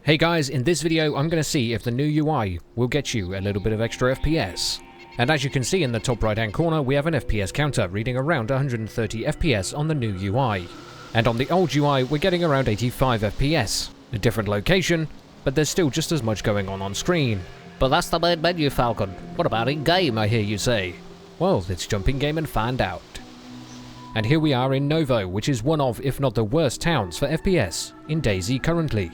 Hey guys, in this video I'm going to see if the new UI will get you a little bit of extra FPS. And as you can see in the top right hand corner, we have an FPS counter reading around 130 FPS on the new UI. And on the old UI we're getting around 85 FPS. A different location, but there's still just as much going on screen. But that's the main menu, Falcon. What about in-game, I hear you say? Well, let's jump in game and find out. And here we are in Novo, which is one of, if not the worst towns for FPS in DayZ currently.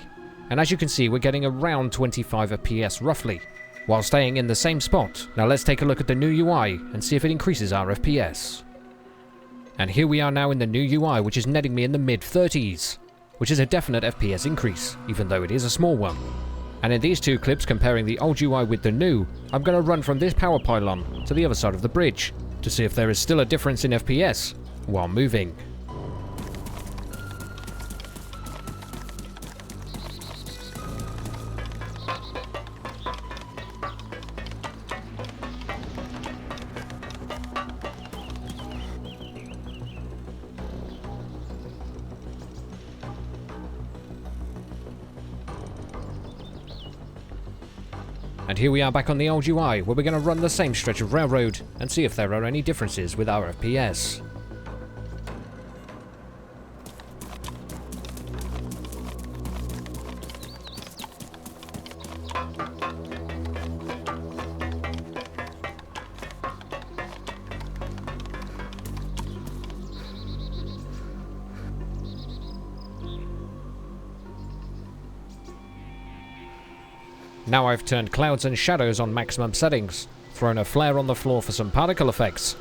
And as you can see, we're getting around 25 FPS roughly, while staying in the same spot. Now let's take a look at the new UI and see if it increases our FPS. And here we are now in the new UI, which is netting me in the mid-30s, which is a definite FPS increase, even though it is a small one. And in these two clips comparing the old UI with the new, I'm going to run from this power pylon to the other side of the bridge, to see if there is still a difference in FPS while moving. And here we are back on the old UI, where we're going to run the same stretch of railroad and see if there are any differences with our FPS. Now I've turned clouds and shadows on maximum settings, thrown a flare on the floor for some particle effects,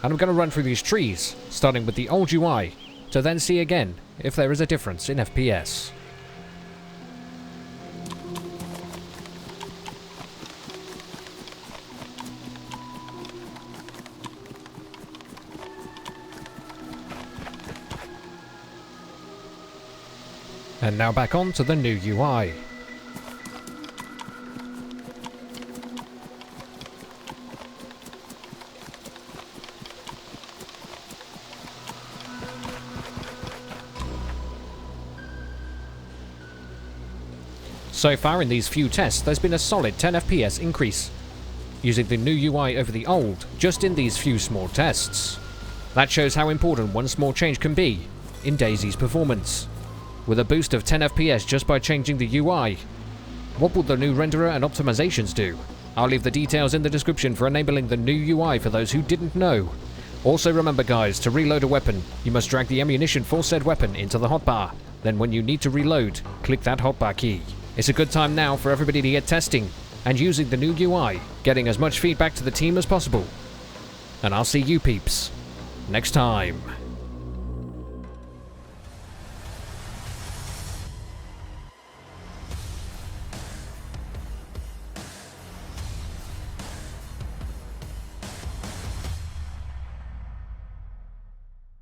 and I'm going to run through these trees, starting with the old UI, to then see again if there is a difference in FPS. And now back on to the new UI. So far in these few tests, there's been a solid 10 FPS increase, using the new UI over the old, just in these few small tests. That shows how important one small change can be in DayZ's performance, with a boost of 10 FPS just by changing the UI. What will the new renderer and optimizations do? I'll leave the details in the description for enabling the new UI for those who didn't know. Also remember guys, to reload a weapon, you must drag the ammunition for said weapon into the hotbar. Then when you need to reload, click that hotbar key. It's a good time now for everybody to get testing and using the new UI, getting as much feedback to the team as possible. And I'll see you peeps next time.